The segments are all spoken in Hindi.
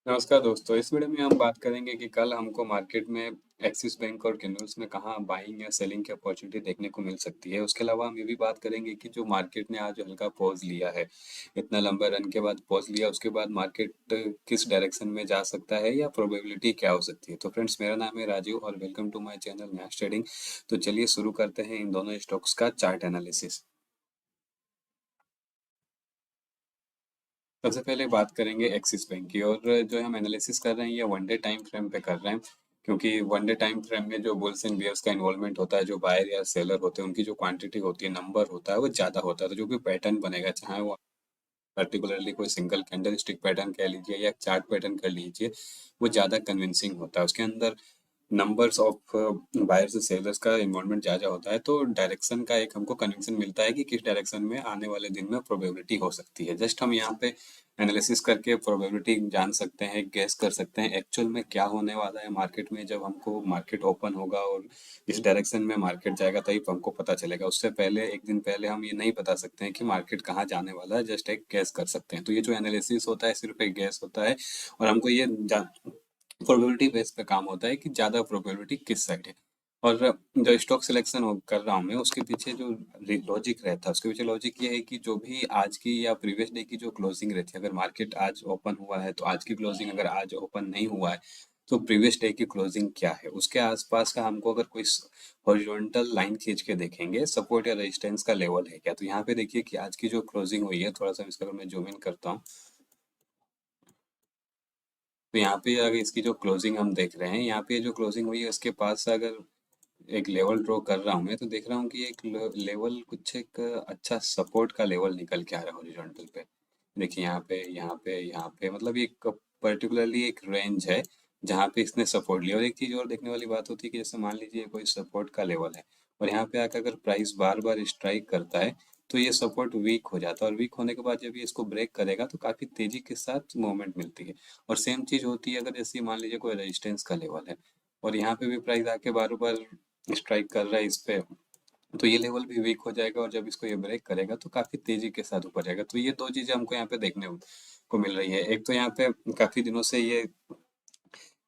नमस्कार दोस्तों, इस वीडियो में हम बात करेंगे कि कल हमको मार्केट में एक्सिस बैंक और कैंडल्स में कहाँ बाइंग या सेलिंग की अपॉर्चुनिटी देखने को मिल सकती है। उसके अलावा हम ये भी बात करेंगे कि जो मार्केट ने आज हल्का पॉज लिया है, इतना लंबा रन के बाद पॉज लिया, उसके बाद मार्केट किस डायरेक्शन में जा सकता है या प्रोबेबिलिटी क्या हो सकती है। तो फ्रेंड्स, मेरा नाम है राजीव और welcome to my channel max trading. तो चलिए शुरू करते हैं इन दोनों स्टॉक्स का चार्ट एनालिसिस। सबसे पहले बात करेंगे एक्सिस बैंक की, और जो हम एनालिसिस कर रहे हैं ये वन डे टाइम फ्रेम पे कर रहे हैं, क्योंकि वन डे टाइम फ्रेम में जो बुल्स एंड बियर्स का इन्वॉल्वमेंट होता है, जो बायर या सेलर होते हैं उनकी जो क्वांटिटी होती है, नंबर होता है, वो ज़्यादा होता है। तो जो भी पैटर्न बनेगा, चाहे वो पर्टिकुलरली कोई सिंगल कैंडल स्टिक पैटर्न कह लीजिए या चार्ट पैटर्न कर लीजिए, वो ज़्यादा कन्विंसिंग होता है। उसके अंदर नंबर्स ऑफ बायर्स और सेलर्स का इन्वॉल्वमेंट ज़्यादा होता है, तो डायरेक्शन का एक हमको कन्विक्शन मिलता है कि किस डायरेक्शन में आने वाले दिन में प्रोबेबिलिटी हो सकती है। जस्ट हम यहाँ पे एनालिसिस करके प्रोबेबिलिटी जान सकते हैं, गैस कर सकते हैं एक्चुअल में क्या होने वाला है मार्केट में। जब हमको मार्केट ओपन होगा और इस डायरेक्शन में मार्केट जाएगा तभी हमको पता चलेगा। उससे पहले, एक दिन पहले हम ये नहीं बता सकते हैं कि मार्केट कहाँ जाने वाला है, जस्ट एक गैस कर सकते हैं। तो ये जो एनालिसिस होता है सिर्फ एक गैस होता है, और हमको ये प्रोबेबिलिटी बेस पे काम होता है कि ज़्यादा प्रोबेबिलिटी किस साइड है। और जो स्टॉक सिलेक्शन कर रहा हूँ मैं, उसके पीछे जो लॉजिक रहता है, उसके पीछे लॉजिक ये है कि जो भी आज की या प्रीवियस डे की जो क्लोजिंग रहती है, अगर मार्केट आज ओपन हुआ है तो आज की क्लोजिंग, अगर आज ओपन नहीं हुआ है तो प्रीवियस डे की क्लोजिंग क्या है, उसके आसपास का हमको अगर कोई हॉरिजॉन्टल लाइन खींच के देखेंगे, सपोर्ट या रेजिस्टेंस का लेवल है क्या। तो यहाँ पे देखिए कि आज की जो क्लोजिंग हुई है, थोड़ा सा इसका अगर मैं जूम इन करता हूँ, तो यहाँ पे अगर इसकी जो क्लोजिंग हम देख रहे हैं, यहाँ पे जो क्लोजिंग हुई है उसके पास से अगर एक लेवल ड्रॉ कर रहा हूँ मैं, तो देख रहा हूँ कि एक लेवल, कुछ एक अच्छा सपोर्ट का लेवल निकल के आ रहा है हॉरिजॉन्टल पे। देखिए यहाँ पे, यहाँ पे, यहाँ पे, मतलब ये एक पर्टिकुलरली एक रेंज है जहाँ पे इसने सपोर्ट लिया। और एक चीज़ और देखने वाली बात होती है कि जैसे मान लीजिए कोई सपोर्ट का लेवल है और यहाँ पे आकर अगर प्राइस बार बार स्ट्राइक करता है, तो ये सपोर्ट वीक हो जाता है, और वीक होने के बाद जब ये इसको ब्रेक करेगा तो काफ़ी तेज़ी के साथ मूवमेंट मिलती है। और सेम चीज़ होती है अगर जैसे मान लीजिए कोई रेजिस्टेंस का लेवल है और यहाँ पे भी प्राइस आके बार बार स्ट्राइक कर रहा है इस पे, तो ये लेवल भी वीक हो जाएगा, और जब इसको ये ब्रेक करेगा तो काफी तेजी के साथ ऊपर जाएगा। तो ये दो चीजें हमको यहाँ पे देखने को मिल रही है। एक तो यहाँ पे काफी दिनों से ये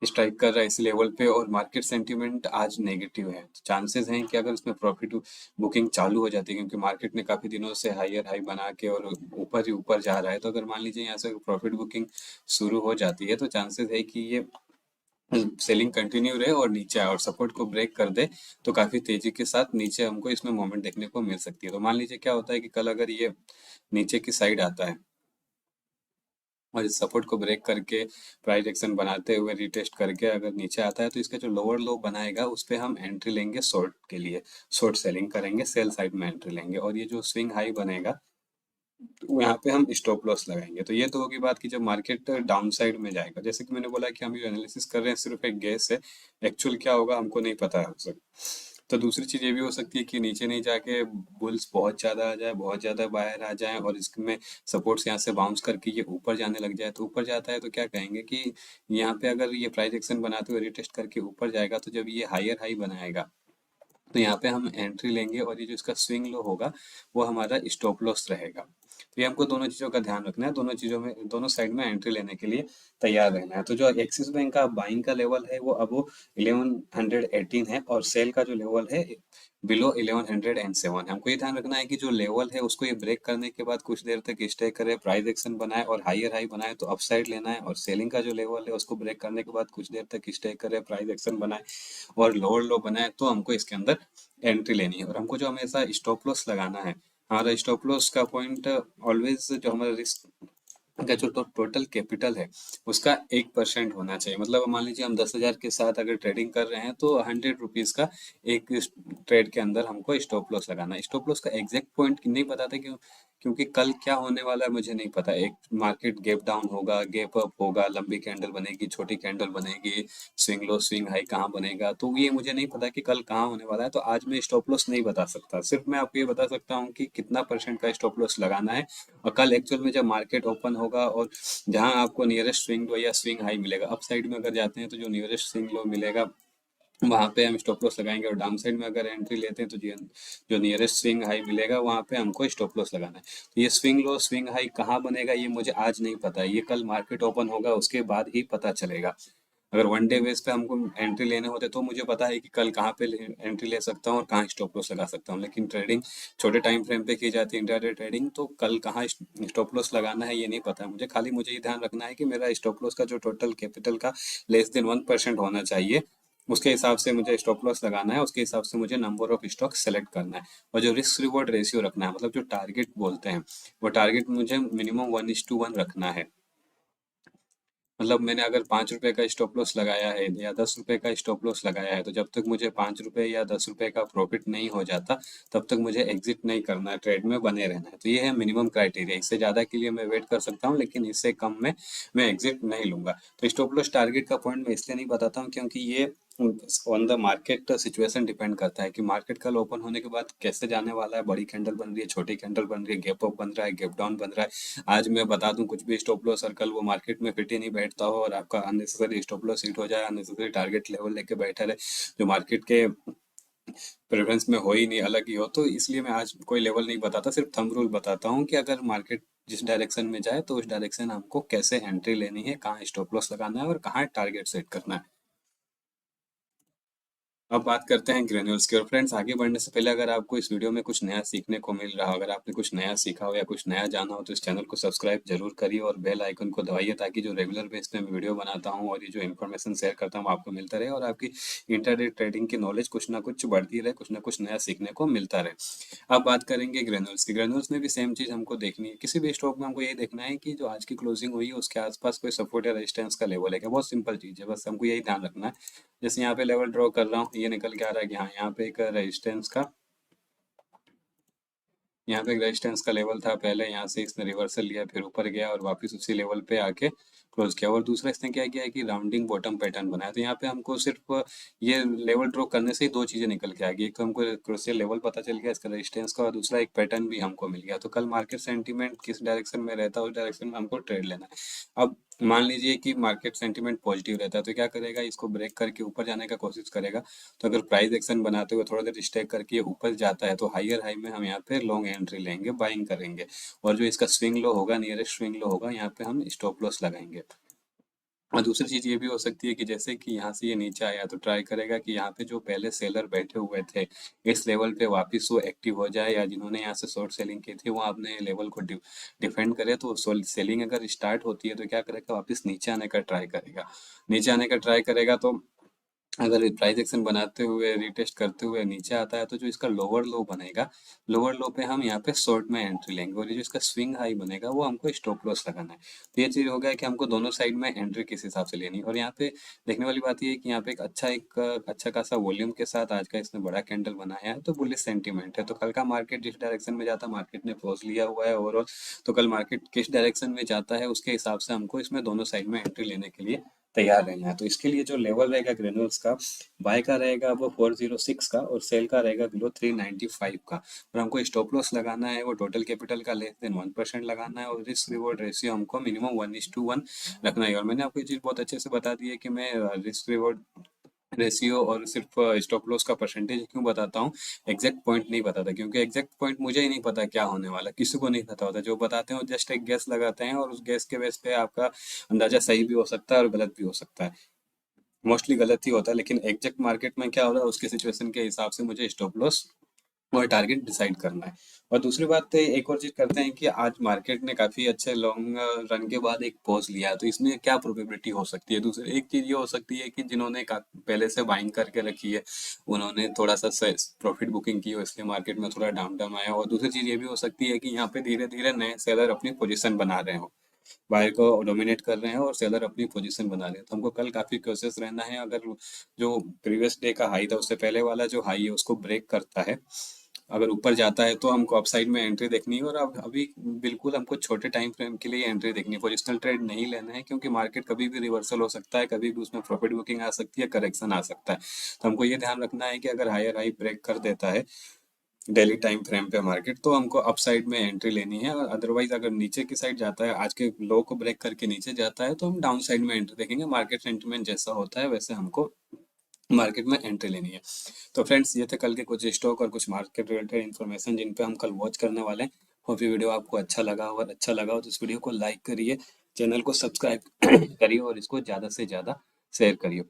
स्ट्राइक कर रहा है इस लेवल पे, और मार्केट सेंटीमेंट आज नेगेटिव है। तो चांसेस हैं कि अगर इसमें प्रॉफिट बुकिंग चालू हो जाती है, क्योंकि मार्केट ने काफी दिनों से हायर हाई बना के और ऊपर ही ऊपर जा रहा है, तो अगर मान लीजिए यहाँ से प्रॉफिट बुकिंग शुरू हो जाती है, तो चांसेस है कि ये सेलिंग कंटिन्यू रहे और नीचे आए और सपोर्ट को ब्रेक कर दे, तो काफी तेजी के साथ नीचे हमको इसमें मोमेंट देखने को मिल सकती है। तो मान लीजिए क्या होता है कि कल अगर ये नीचे की साइड आता है और इस सपोर्ट को ब्रेक करके प्राइस एक्शन बनाते हुए रिटेस्ट करके अगर नीचे आता है, तो इसका जो लोअर लो बनाएगा उस पे हम एंट्री लेंगे शॉर्ट के लिए, शॉर्ट सेलिंग करेंगे, सेल साइड में एंट्री लेंगे। और ये जो स्विंग हाई बनेगा, तो यहाँ पे हम स्टॉप लॉस लगाएंगे। तो ये तो होगी बात कि जब मार्केट डाउन साइड में जाएगा, जैसे कि मैंने बोला कि हम ये एनालिसिस कर रहे हैं सिर्फ एक गैस है, एक्चुअल क्या होगा हमको नहीं पता है सर। तो दूसरी चीज ये भी हो सकती है कि नीचे नहीं जाके बुल्स बहुत ज्यादा आ जाए, बहुत ज्यादा बाहर आ जाए, और इसमें सपोर्ट्स यहाँ से बाउंस करके ये ऊपर जाने लग जाए। तो ऊपर जाता है तो क्या कहेंगे कि यहाँ पे अगर ये प्राइस एक्शन बनाते हुए रिटेस्ट करके ऊपर जाएगा, तो जब ये हायर हाई बनाएगा तो यहाँ पे हम एंट्री लेंगे, और ये जो इसका स्विंग लो होगा वो हमारा स्टॉप लॉस रहेगा। तो ये हमको दोनों चीज़ों का ध्यान रखना है, दोनों चीज़ों में, दोनों साइड में एंट्री लेने के लिए तैयार रहना है। तो जो एक्सिस बैंक का बाइंग का लेवल है वो अब 1118 है, और सेल का जो लेवल है बिलो 1107 है। हमको ये ध्यान रखना है कि जो लेवल है उसको ये ब्रेक करने के बाद कुछ देर तक स्टे करे, प्राइस एक्शन बनाए और हायर हाई बनाए तो अपसाइड लेना है, और सेलिंग का जो लेवल है उसको ब्रेक करने के बाद कुछ देर तक स्टे करे, प्राइस एक्शन बनाए और लोअर लो बनाए, तो हमको इसके अंदर एंट्री लेनी है। और हमको जो हमेशा स्टॉप लॉस लगाना है, हमारा स्टॉप लॉस का पॉइंट ऑलवेज जो हमारा रिस्क का जो टोटल कैपिटल है उसका 1% होना चाहिए। मतलब मान लीजिए हम 10,000 के साथ अगर ट्रेडिंग कर रहे हैं, तो 100 रुपीज का एक ट्रेड के अंदर हमको स्टॉप लॉस लगाना है। स्टॉप लॉस का एग्जैक्ट पॉइंट नहीं बताते क्यों, क्योंकि कल क्या होने वाला है मुझे नहीं पता। एक मार्केट गैप डाउन होगा, गैप अप होगा, लंबी कैंडल बनेगी, छोटी कैंडल बनेगी, स्विंग लो स्विंग हाई कहाँ बनेगा, तो ये मुझे नहीं पता कि कल कहाँ होने वाला है। तो आज मैं स्टॉप लॉस नहीं बता सकता, सिर्फ मैं आपको ये बता सकता हूँ कि कितना परसेंट का स्टॉप लॉस लगाना है। और कल एक्चुअल में जब मार्केट ओपन होगा और जहां आपको नियरेस्ट स्विंग लो या स्विंग हाई मिलेगा, अप साइड में अगर जाते हैं तो जो नियरेस्ट स्विंग लो मिलेगा वहां पे हम स्टॉप लॉस लगाएंगे, और डाउन साइड में अगर एंट्री लेते हैं तो जो नियरेस्ट स्विंग हाई मिलेगा वहां पे हमको स्टॉप लॉस लगाना है। तो ये स्विंग लो स्विंग हाई कहाँ बनेगा ये मुझे आज नहीं पता है, ये कल मार्केट ओपन होगा उसके बाद ही पता चलेगा। अगर वन डे बेस पे हमको एंट्री लेने होते तो मुझे पता है कि कल कहाँ पे एंट्री ले सकता हूँ और कहाँ स्टॉप लॉस लगा सकता हूँ, लेकिन ट्रेडिंग छोटे टाइम फ्रेम पे की जाती है इंट्राडे ट्रेडिंग, तो कल कहाँ स्टॉप लॉस लगाना है ये नहीं पता है मुझे। खाली मुझे ये ध्यान रखना है कि मेरा स्टॉप लॉस का जो टोटल कैपिटल का लेस देन 1% होना चाहिए, उसके हिसाब से मुझे स्टॉप लॉस लगाना है, उसके हिसाब से मुझे नंबर ऑफ स्टॉक सेलेक्ट करना है, और जो रिस्क रिवॉर्ड रेशियो रखना है, मतलब जो टारगेट बोलते हैं, वो टारगेट मुझे मिनिमम 1:1 रखना है। मतलब मैंने अगर 5 रुपए का स्टॉप लॉस लगाया है या 10 रुपए का स्टॉप लॉस लगाया है, तो जब तक मुझे 5 रुपए या 10 रुपए का प्रॉफिट नहीं हो जाता तब तक मुझे एग्जिट नहीं करना है, ट्रेड में बने रहना है। तो ये है मिनिमम क्राइटेरिया, इससे ज़्यादा के लिए मैं वेट कर सकता हूँ लेकिन इससे कम में मैं एग्जिट नहीं लूंगा। तो स्टॉप लॉस टारगेट का पॉइंट मैं इसलिए नहीं बताता हूँ क्योंकि ये on the market situation depend करता है कि मार्केट कल ओपन होने के बाद कैसे जाने वाला है, बड़ी कैंडल बन रही है, छोटी कैंडल बन रही है, गैप अप बन रहा है, गैप डाउन बन रहा है। आज मैं बता दूं कुछ भी स्टॉप लॉस सर्कल वो मार्केट में फिट ही नहीं बैठता हो और आपका अननेसेसरी स्टॉप लॉस हिट हो जाए, अननेसेसरी टारगेट लेवल लेके बैठा रहे जो मार्केट के प्रेफरेंस में हो ही नहीं, अलग ही हो, तो इसलिए मैं आज कोई लेवल नहीं बताता, सिर्फ थंब रूल बताता हूँ कि अगर मार्केट जिस डायरेक्शन में जाए तो उस डायरेक्शन हमको कैसे एंट्री लेनी है, कहाँ स्टॉप लॉस लगाना है और कहाँ टारगेट सेट करना है। अब बात करते हैं ग्रेन्यूल्स की। और फ्रेंड्स आगे बढ़ने से पहले अगर आपको इस वीडियो में कुछ नया सीखने को मिल रहा हो, अगर आपने कुछ नया सीखा हो या कुछ नया जाना हो, तो इस चैनल को सब्सक्राइब जरूर करिए और बेल आइकन को दबाइए ताकि जो रेगुलर बेस पे मैं वीडियो बनाता हूँ और ये जो इन्फॉर्मेशन शेयर करता हूँ आपको मिलता रहे और आपकी इंटरडे ट्रेडिंग की नॉलेज कुछ ना कुछ बढ़ती रहे, कुछ ना कुछ नया सीखने को मिलता रहे। अब बात करेंगे ग्रेन्यूल्स की। ग्रेन्यूल्स में भी सेम चीज हमको देखनी है, किसी भी स्टॉक में हमको ये देखना है कि जो आज की क्लोजिंग हुई है उसके आसपास कोई सपोर्ट या रेजिस्टेंस का लेवल है क्या। बहुत सिंपल चीज है, बस हमको यही ध्यान रखना है। जैसे यहाँ पे लेवल ड्रॉ कर रहा हूँ, ये निकल के आ रहा है कि हाँ यहाँ पे एक रेजिस्टेंस का, यहाँ पे एक रेजिस्टेंस का लेवल था पहले, यहाँ से इसने रिवर्सल लिया फिर ऊपर गया और वापस उसी लेवल पे आके क्लोज किया। और दूसरा इसने क्या किया है कि राउंडिंग बॉटम पैटर्न बनाया। तो यहाँ पे हमको सिर्फ ये लेवल ड्रॉ करने से ही दो चीजें निकल के आ गई, एक तो हमको क्रूशियल लेवल पता चल गया इसका रेजिस्टेंस का, और दूसरा एक पैटर्न भी हमको मिल गया। तो कल मार्केट सेंटीमेंट किस डायरेक्शन में रहता है उस डायरेक्शन में हमको ट्रेड लेना है। अब मान लीजिए कि मार्केट सेंटीमेंट पॉजिटिव रहता है तो क्या करेगा, इसको ब्रेक करके ऊपर जाने का कोशिश करेगा। तो अगर प्राइस एक्शन बनाते हुए थोड़ा देर स्टे करके ये ऊपर जाता है तो हायर हाई में हम यहाँ पे लॉन्ग एंट्री लेंगे, बाइंग करेंगे, और जो इसका स्विंग लो होगा, नियरेस्ट स्विंग लो होगा, यहाँ पे हम स्टॉप लॉस लगाएंगे। और दूसरी चीज ये भी हो सकती है कि जैसे कि यहाँ से ये नीचे आया तो ट्राई करेगा कि यहाँ पे जो पहले सेलर बैठे हुए थे इस लेवल पे वापस वो एक्टिव हो जाए, या जिन्होंने यहाँ से शॉर्ट सेलिंग की थी वो अपने लेवल को डिफेंड करे। तो सेलिंग अगर स्टार्ट होती है तो क्या करेगा, वापस नीचे आने का ट्राई करेगा। नीचे आने का ट्राई करेगा तो अगर प्राइस एक्शन बनाते हुए रिटेस्ट करते हुए नीचे आता है तो जो इसका लोअर लो बनेगा, लोअर लो पे हम यहाँ पे शॉर्ट में एंट्री लेंगे, और ये जो इसका स्विंग हाई बनेगा वो हमको स्टॉप लॉस लगाना है। तो ये चीज हो गया कि हमको दोनों साइड में एंट्री किस हिसाब से लेनी है। और यहाँ पे देखने वाली बात ये है कि यहाँ पे एक अच्छा खासा वॉल्यूम के साथ आज का इसने बड़ा कैंडल बनाया है, तो बुलिश सेंटीमेंट है। तो कल का मार्केट जिस डायरेक्शन में जाता है, मार्केट ने पॉज लिया हुआ है ओवरऑल, तो कल मार्केट किस डायरेक्शन में जाता है उसके हिसाब से हमको इसमें दोनों साइड में एंट्री लेने के लिए तैयार रहना है। तो इसके लिए जो लेवल रहेगा ग्रेनुल्स का, बाय का रहेगा वो 406 का और सेल का रहेगा बिलो 395 का। और हमको स्टॉप लॉस लगाना है वो टोटल कैपिटल का लेस देन 1% लगाना है, और रिस्क रिवॉर्ड रेशियो हमको मिनिमम 1:1 रखना है। और मैंने आपको ये चीज बहुत अच्छे से बता दी है कि मैं रिस्क रिवॉर्ड रेशियो और सिर्फ स्टॉप लॉस का परसेंटेज क्यों बताता हूँ, एग्जैक्ट पॉइंट नहीं बताता, क्योंकि एग्जैक्ट पॉइंट मुझे ही नहीं पता क्या होने वाला, किसी को नहीं पता होता। जो बताते हैं जस्ट एक गैस लगाते हैं और उस गैस के बेस पे आपका अंदाजा सही भी हो सकता है और गलत भी हो सकता है। मोस्टली गलत ही होता है, लेकिन एग्जैक्ट मार्केट में क्या हो रहा है उसके सिचुएशन के हिसाब से मुझे स्टॉप लॉस और टारगेट डिसाइड करना है। और दूसरी बात तो एक और चीज करते हैं कि आज मार्केट ने काफी अच्छे लॉन्ग रन के बाद एक पॉज लिया है, तो इसमें क्या प्रोबेबिलिटी हो सकती है। दूसरी एक चीज ये हो सकती है कि जिन्होंने पहले से बाइंग करके रखी है उन्होंने थोड़ा सा प्रॉफिट बुकिंग की हो, इसलिए मार्केट में थोड़ा डाउन डाउन आया। और दूसरी चीज ये भी हो सकती है कि यहाँ पे धीरे धीरे नए सेलर अपनी पोजीशन बना रहे हो, बायर को डोमिनेट कर रहे हैं और सेलर अपनी पोजीशन बना रहे हैं। तो हमको कल काफी कोशिश रहना है, अगर जो प्रीवियस डे का हाई था उससे पहले वाला जो हाई है उसको ब्रेक करता है, अगर ऊपर जाता है तो हमको अपसाइड में एंट्री देखनी है। और अब अभी बिल्कुल हमको छोटे टाइम फ्रेम के लिए एंट्री देखनी है, पोजिशनल ट्रेड नहीं लेना है, क्योंकि मार्केट कभी भी रिवर्सल हो सकता है, कभी भी उसमें प्रॉफिट बुकिंग आ सकती है, करेक्शन आ सकता है। तो हमको ये ध्यान रखना है कि अगर हायर हाई ब्रेक कर देता है डेली टाइम फ्रेम पे मार्केट तो हमको अप साइड में एंट्री लेनी है, और अदरवाइज अगर नीचे की साइड जाता है, आज के लो को ब्रेक करके नीचे जाता है, तो हम डाउन साइड में एंट्री देखेंगे। मार्केट सेंटिमेंट जैसा होता है वैसे हमको मार्केट में एंट्री लेनी है। तो फ्रेंड्स ये थे कल के कुछ स्टॉक और कुछ मार्केट रिलेटेड इन्फॉर्मेशन जिन पे हम कल वॉच करने वाले हैं। होप ये वीडियो आपको अच्छा लगा हो, और अच्छा लगा हो तो इस वीडियो को लाइक करिए, चैनल को सब्सक्राइब करिए और इसको ज़्यादा से ज़्यादा शेयर करिए।